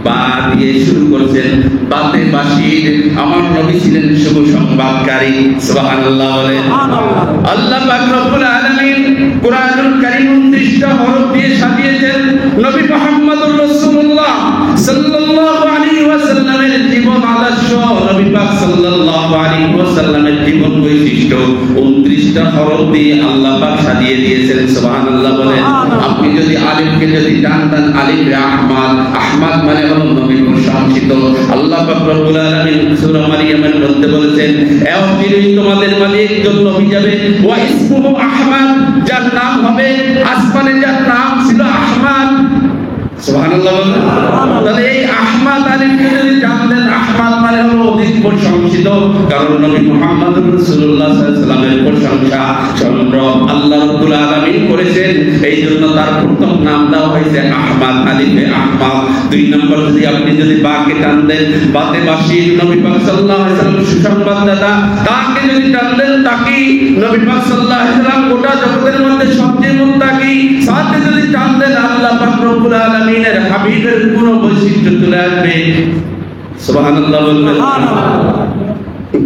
বা দিয়ে শুরু করছেন। বাতে বাশির, আমার নবী ছিলেন শুভ সংবাদকারী। সুবহানাল্লাহ বলেন। আল্লাহ পাক রব্বুল আলামিন কোরআনুল কারীম 29টা হরফ দিয়ে সাজিয়েছেন। নবী মুহাম্মদুর রাসূলুল্লাহ সাল্লাল্লাহু আলাইহি ওয়াসাল্লামের জীবন আদর্শ, নবী পাক সাল্লাল্লাহু আলাইহি ওয়াসাল্লামের জীবন বৈশিষ্ট্য 29টা হরফ দিয়ে আল্লাহ পাক সাজিয়ে দিয়েছেন। সুবহানাল্লাহ বলেন। আপনি যদি আলিফকে যদি টান দেন, আলিফে আহমদ, আহমদ মানে হলো নবীর প্রশংসিত। আল্লাহ পাক রব্বুল আলামিন সূরা মারইয়ামের মধ্যে বলেছেন, এও চিরই তোমাদের মাঝে একজন নবী যাবে, ওয়া ইসমুহু আহমদ, যার নাম হবে, আসমানে যার নাম ছিল আহমদ। সুবহানাল্লাহ বলেন। তাহলে এই আহমদ আলিফকে যদি জানতেন, আহমদ মানে হলো অধিক প্রশংসিত, কারণ নবী মুহাম্মদ রাসূলুল্লাহ সাল্লাল্লাহু আলাইহি ওয়াসাল্লামের প্রশংসা সম্ভ্রম আল্লাহ রাব্বুল আলামিন করেছেন। এই জন্য তার প্রথম নাম দেওয়া হয়েছে আহমদ, আলিফে আহমদ। 2 নম্বর যদি আপনি যদি বাকে টান দেন, বাতে বাসী নবী পাক সাল্লাল্লাহু আলাইহি ওয়াসাল্লাম সুসংবাদদাতা, তাকে যদি টান দেন, তাকে নবী পাক সাল্লাল্লাহু আলাইহি ওয়াসাল্লাম গোটা জগতের মধ্যে সবচেয়ে মুত্তাকি, সাথে যদি টান দেন আল্লাহ পাক রব্বুল আলামিনের হাবিবের কোন বৈশিষ্ট্য চলে আসবে। সুবহানাল্লাহ বলবেন।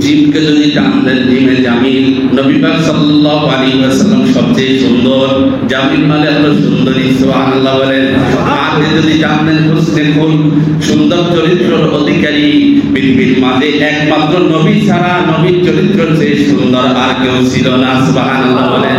জিমকে যদি টান দেন, জিমে জামিল, নবী পাক সাল্লাল্লাহু আলাইহি ওয়াসাল্লাম সবচেয়ে সুন্দর, জামিল মানে হলো সুন্দরী। সুবহানাল্লাহ বলেন। মাকে যদি টান দেন, হুসনে খুল, সুন্দর চরিত্রের অধিকারী, পৃথিবীর মাঝে একমাত্র নবী ছাড়া নবীর চরিত্র চেয়ে সুন্দর আর কেউ ছিল না। সুবহানাল্লাহ বলেন।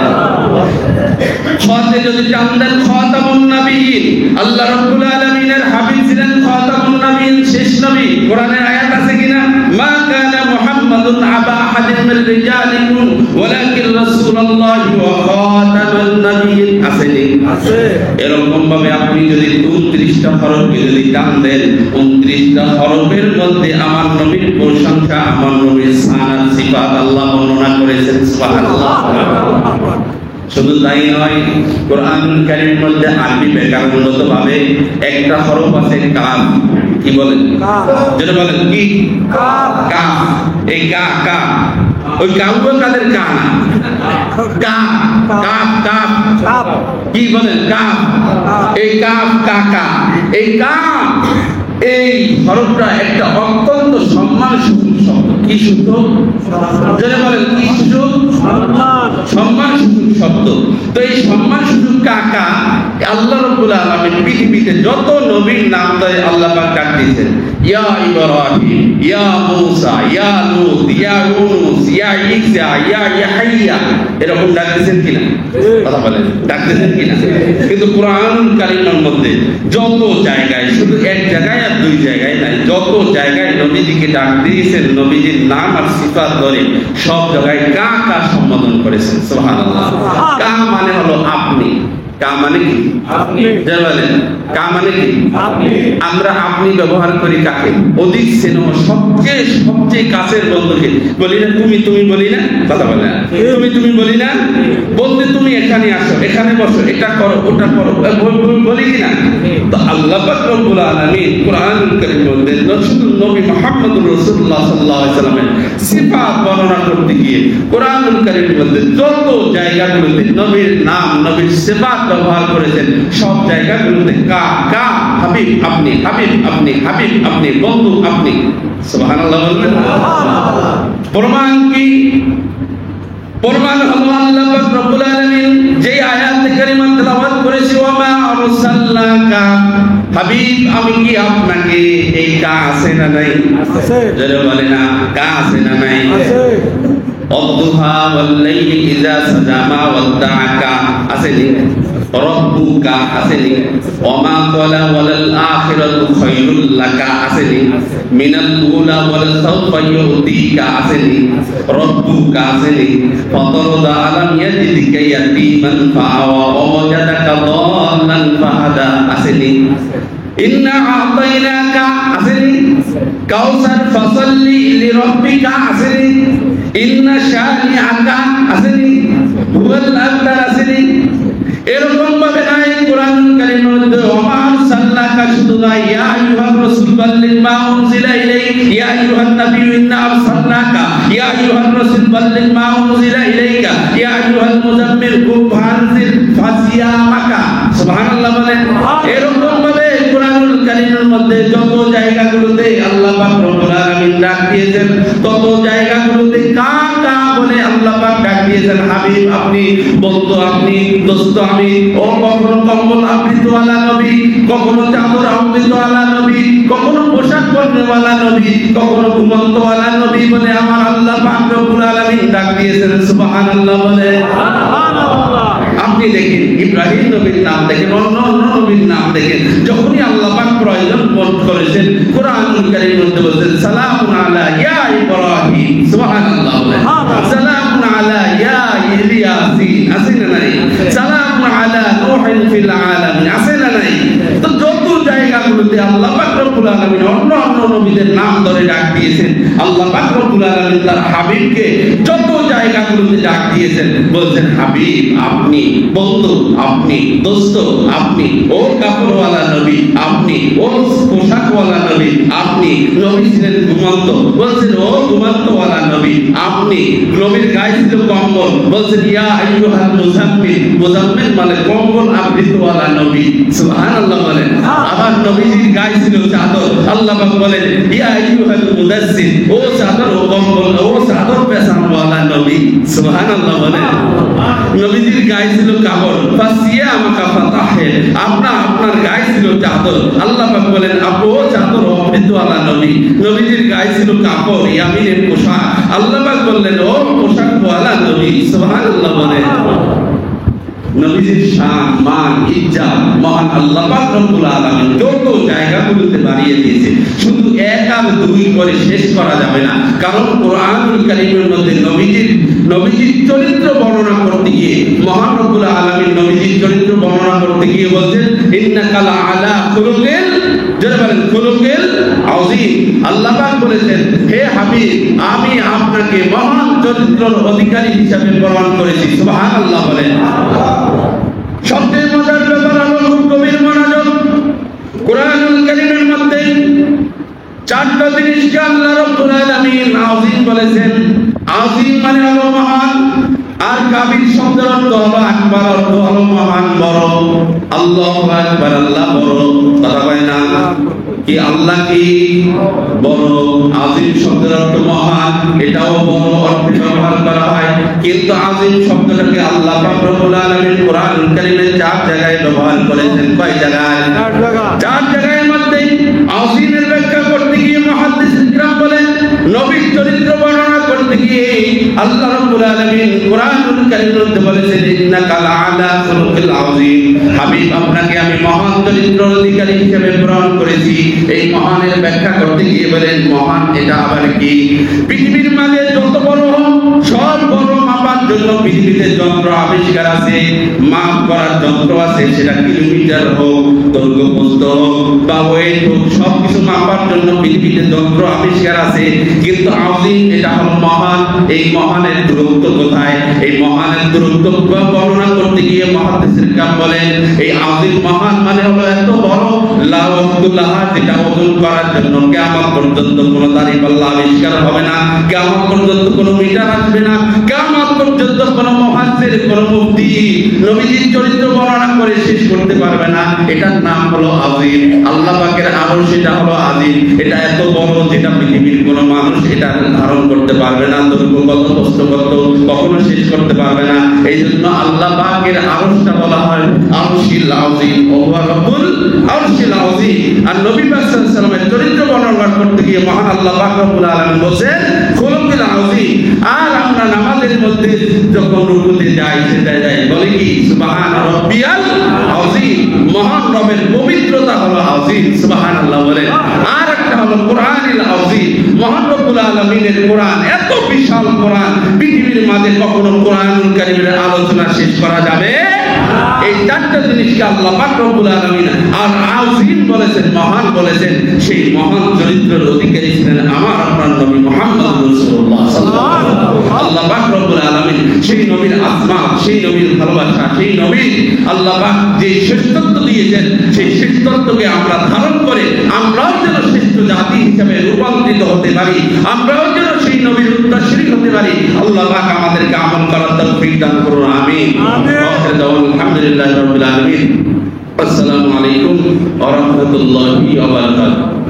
খাতে যদি টান দেন, খাতামুন নবিয়্যিন, আল্লাহ রাব্বুল আলামিনের হাবিব ছিলেন খাতামুন নবিয়্যিন, শেষ নবী। কোরআনের আয়াত আছে কিনা, মা কানা মুহাম্মাদুন আবা আহাদিন মির রিজালিকুম ওয়ালাকিন রাসূলুল্লাহি ওয়া খাতামুন নবিয়্যিন। আছে নি? আছে। এরকম ভাবে আপনি যদি 29টা হরফকে যদি টান দেন, 29টা হরফের মধ্যে আমার নবীর প্রশংসা, আমার নবীর শান সিফাত আল্লাহ বর্ণনা করেছেন। সুবহানাল্লাহ। শুধু তাই নয়, কোরআনুল কারীমের মধ্যে আরবি ব্যাকরণগত ভাবে একটা হরফ আছে কাফ। কি বলেন? কাফ। যেটা বলেন কি? কাফ। কাফ। এই কাফ, কাফ, ওই কাফ কাদের কাফ না? Calf, calf, calf, calf. কি বলেন? কাফ। এই কাফ, কাকা, এই কাফ, এই হরফটা একটা অত্যন্ত সম্মানসূচক শব্দ। কি সূত্র? যেটা বলেন কি সূত্র? সম্মানসূচক শব্দ। তো এই সম্মানসূচক কাকা আল্লাহ রাব্বুল আলামিন পৃথিবীতে যত নবীর নাম দেয় আল্লাহ পাক ডাক দিয়েছেন, ইয়া ইব্রাহিম, ইয়া মূসা, ইয়া লূত, ইয়া ইউনূস, ইয়া ঈসা, ইয়া ইয়াহইয়া, এরকম ডাক দিয়েছেন কিনা? কথা বলেন, ডাক দিয়েছেন কিনা? কিন্তু কোরআনুল কারীমের মধ্যে যত জায়গায়, শুধু এক জায়গায় আর 2 জায়গায় নাই, যত জায়গায় নবীজিকে ডাক দিয়েছেন, নবীজির নাম আর সিফাত ধরে সব জায়গায় কা কা সম্বোধন করেছেন। সুবহানাল্লাহ। কা মানে হলো আপনি, কা মানে কি? আপনি। জানেন কা মানে কি? আপনি। আমরা আপনি ব্যবহার করি কাকে? অধিক স্নেহ, সবচেয়ে কাছের বন্ধুকে বলি না তুমি, তুমি বলি না? কথা বলে না তুমি, তুমি বলি না? বলতে তুমি এখানে আসো, এখানে বসো, এটা করো, ওটা করো, বলি কি না? তো আল্লাহ পাক রব্বুল আলামিন কোরআনুল কারীমের মধ্যে শুধু নবী মুহাম্মদুর রাসূলুল্লাহ সাল্লাল্লাহু আলাইহি ওয়াসাল্লামের সিফাত বর্ণনা করতে গিয়ে কোরআনুল কারীমের মধ্যে যত জায়গাগুলোতে নবীর নাম, নবীর সিফাত ব্যবহার করেছেন, সব জায়গাগুলোতে কা কা, হাবিব আপনি, হাবিব আপনি, হাবিব আপনি, বন্ধু আপনি। সুবহানাল্লাহ বলবেন। প্রমাণ কি? প্রমাণ হলো আল্লাহ পাক রব্বুল আলামিন যে আয়াত কারিমা তেলাওয়াত করেছে, ওয়া মা আরসালনাকা, হাবিব আমি কি আপনাকে, এই কা আছে না নাই? আছে। যারা বলে না কা আছে না নাই? আছে। অদ্দুহা ওয়াল লাইলি ইযা সাজা মা ওয়াদ্দাআকা, আছে নি? রব্বুকা, আছে নি? ওমা ক্বালা ওয়ালাল আখিরাতু খায়রুল লাকা, আছে নি? মিনাল উলা ওয়াল সাওফা ইউতিকা, আছে নি? রব্বুকা, আছে নি? ফাতারদা আলাম ইয়াজিদিকা ইয়াতীমান ফাআওয়া ওয়া ওয়াজাদাকা দাল্লান ফাহাদা, আছে নি? ইন্না আ'তাইনাকা, আছে নি? কাউসার ফাসাল্লি লিরাব্বিকা, আছে নি? ইন্না শানিআকা, আছে নি? হুয়াল আবতার, আছে নি? এরকম ভাবে নাই কোরআনুল কারীমের মধ্যে, ওমা আরসালনাকা, শুধু না, ইয়া আইয়ুহার রাসূল বাল্লিগ মা উনজিলা ইলাইক, ইয়া আইয়ুহান নাবিয়্যু ইন্না আরসালনাকা, ইয়া আইয়ুহার রাসূল বাল্লিগ মা উনজিলা ইলাইকা, ইয়া আইয়ুহাল মুযাম্মিল কুম ফানজির ফাসিয়ামাকা। সুবহানাল্লাহ বলেন। এরকম ভাবে কোরআনুল কারীমের মধ্যে যত জায়গাগুলোতে আল্লাহ পাক রব্বুল আলামিন ডাক দিয়েছেন, তত জায়গাগুলোতে কা কা বলে আল্লাহ পাক ডাক দিয়েছেন, হাবিব আপনি, বন্ধু আপনি, দোস্ত আমি। ও কখনো কম্বল আবৃত আলা নবী, কখনো চাদর আবৃত আলা নবী, কখনো পোশাক মরনেওয়ালা নবী, কখনো ঘুমন্তওয়ালা নবী বলে আমার আল্লাহ পাক রব্বুল আলামিন ডাক দিয়েছেন। সুবহানাল্লাহ বলে। আপনি দেখেন ইব্রাহিম নবীর নাম দেখেন, অন্য নবীর নাম দেখেন, যখনই আল্লাহ পাক প্রয়োজন বোধ করেছেন কুরআনুল কারীমের মধ্যে বলেছেন সালামুন আলা ইয়া ইব্রাহিম। সুবহানাল্লাহ বলে। সালামুন আলা ইয়া ইলিয়াসিন, আছে না নাই? সালামুন আলা নূহিন ফিল আলামিন, আছে না নাই? তো যত জায়গাগুলোতে আল্লাহ পাক রব্বুল আলামিন অন্য নবীদের নাম ধরে ডাক দিয়েছেন, আল্লাহ পাক রব্বুল আলামিন তার হাবিবকে যত জায়গাগুলোতে ডাক দিয়েছেন বলছেন হাবিব আপনি, বন্ধু আপনি, দোস্ত আপনি, ও কাপড়ওয়ালা নবী আপনি, ও পোশাকওয়ালা নবী আপনি। নবী ছিলেন ঘুমন্ত, বলছেন ও ঘুমন্তওয়ালা নবী আপনি। নবীর গায়ে ছিল কম্বল, বলছেন ইয়া আইয়ুহাল মুজাম্মিল, মুজাম্মিল মানে কম্বল আবৃতওয়ালা নবী। সুবহানাল্লাহ বলেন। আবার নবীজির গায়ে ছিল চাদর, আল্লাহ পাক বলেন ইয়া আইয়ুহাল মুদাসসির, ও চাদর ও কম্বল ও চাদর পেছানোওয়ালা নবী। সুবহানাল্লাহ বলেন। নবীজির গায়ে ছিল কাপড়, ফাসিয়া আমাকা ফাতাহে, আপনার গায়ে ছিল চাদর, আল্লাহ পাক বলেন আপু চাদর অমৃতওয়ালা নবী। নবীজির গায়ে ছিল কাপড়, ইয়ামিনের পোশাক, আল্লাহ পাক বললেন ও পোশাকওয়ালা নবী। সুবহানাল্লাহ বলেন। নবীজির শান মান ইজ্জত মহান আল্লাহ পাক রব্বুল আলামিন যত জায়গাগুলোতে বাড়িয়ে দিয়েছে, শুধু এক আর দুই করে শেষ করা যাবে না। কারণ কোরআনুল কারীমের মধ্যে নবীজির চরিত্র বর্ণনা করতে গিয়ে মহান রব্বুল আলামিন নবীজির চরিত্র বর্ণনা করতে গিয়ে বলেন ইন্নাকা লাআলা খুলুকিল, যারা বলেন খুলুকিল আযীম। আল্লাহ পাক বলেছেন হে হাবিব আমি আপনাকে মহান চরিত্রের অধিকারী হিসেবে প্রমাণ করেছি। সুবহানাল্লাহ বলেন। সবচেয়ে মজার ব্যাপার হলো খুব গভীর মনোযোগ, কোরআনুল কারীমের মধ্যে চারটা জিনিসকে আল্লাহ রাব্বুল আলামিন আযীম বলেছেন। আযীম মানে হলো মহান, আর কাবীর শব্দের অর্থ হলো আকবার, অর্থ হলো মহান বড়। আল্লাহু আকবার, আল্লাহ বড়, কথা কয় না কি? আল্লাহ কি বড়। আযীম শব্দের অর্থ মহান, এটাও বড় অর্থে ব্যবহার করা হয়, কিন্তু আযীম শব্দটাকে আল্লাহ পাক রব্বুল আলামিন কোরআনুল কারীমে 4 জায়গায় ব্যবহার করেছেন। কয় জায়গায়? 4 জায়গায় মধ্যে আযীমের ব্যাখ্যা করতে গিয়ে মুহাদ্দিসিন কিরাম বলেন নবীর চরিত্র বর্ণনা করতে গিয়ে আল্লাহ রাব্বুল আলামিন কোরআনুল কারীমের মধ্যে বলেছেন ইন্নাকা লাআলা খুলুকিল আযীম, হাবিব আপনাকে আমি মহান চরিত্রের অধিকারী হিসেবে প্রমাণ করেছি। এই মহানের ব্যাখ্যা করতে গিয়ে বলেন মহান এটা আবার কি? পৃথিবীর মাঝে যত বড় সব বড় মাপার জন্য পৃথিবীতে যন্ত্র আবিষ্কার আছে, মাপ করার যন্ত্র আছে, সেটা কিলোমিটার হোক, দৈর্ঘ্য প্রস্থ হোক বা ওয়েট হোক, সবকিছু মাপার জন্য পৃথিবীতে যন্ত্র আবিষ্কার আছে। কিন্তু আযীম এটা হলো মহান। এই মহানের দূরত্ব কোথায়? এই মহানের দূরত্ব বর্ণনা করতে গিয়ে মুহাদ্দিসিন কিরাম বলেন এই আযীম মহান মানে হলো এত বড়, লা ওয়াক্তুলাহা, যেটা ওজন করার জন্য কিয়ামত পর্যন্ত কোনো দাঁড়িপাল্লা আবিষ্কার হবে না, কিয়ামত পর্যন্ত কোনো মিটার আসবে না, কিয়ামত পর্যন্ত কোনো মুফাসসির কোনো মুফতি নবীজির চরিত্র বর্ণনা করে শেষ করতে পারবে না। এটার নাম হলো আযীম। আল্লাহ পাকের আরশ এটা হলো আযীম, এটা এত বড় যেটা পৃথিবীর কোনো মানুষ এটা ধারণ করতে পারবে না, দৈর্ঘ্য কত প্রস্থ কত কখনো শেষ করতে পারবে না। এই জন্য আল্লাহ পাকের আরশটা বলা হয় আরশিল আযীম, ওয়া রাব্বুল আরশিল আযীম। আর নবী পাক সাল্লাল্লাহু আলাইহি ওয়াসাল্লামের চরিত্র বর্ণনা করতে গিয়ে মহান আল্লাহ পাক রব্বুল আলামিন বলেন খুলুকিল আযীম। আর আমরা নামাজের মধ্যে যখন রুকুতে যাই সেটা যাই বলি কি সুবহান রাব্বিয়াল আযীম, মহান রবের পবিত্রতা হলো আযীম। সুবহানাল্লাহ বলেন। আর একটা হলো কোরআনুল আযীম, মহান রব্বুল আলামিনের কোরআন এত বিশাল কোরআন, পৃথিবীর মাঝে কখনো কোরআনুল কারীমের আলোচনা শেষ করা যাবে? এই 4টা জিনিসকে আল্লাহ পাক রব্বুল আলামিন আর আযীম বলেছেন, মহান বলেছেন। সেই মহান চরিত্রের অধিকারী ছিলেন আমার আপনার নবী মুহাম্মদ রাসূলুল্লাহ সাল্লাল্লাহু আলাইহি ওয়াসাল্লাম। আল্লাহ পাক রব্বুল আলামিন সেই নবীর আসমা, সেই নবীর ভালোবাসা, সেই নবী আল্লাহ পাক যে শ্রেষ্ঠত্ব দিয়েছেন, সেই শ্রেষ্ঠত্বকে আমরা ধারণ করে আমরাও যেন শ্রেষ্ঠ জাতি হিসেবে রূপান্তরিত হতে পারি, আমরাও যেন সেই নবীর উত্তরসূরি হতে পারি। আল্লাহ পাক আমাদেরকে আমল করার তৌফিক দান করুন। আমিন। আলহামদুলিল্লাহি রাব্বিল আলামিন। আসসালামু আলাইকুম ওয়া রাহমাতুল্লাহি ওয়া বারাকাতুহু।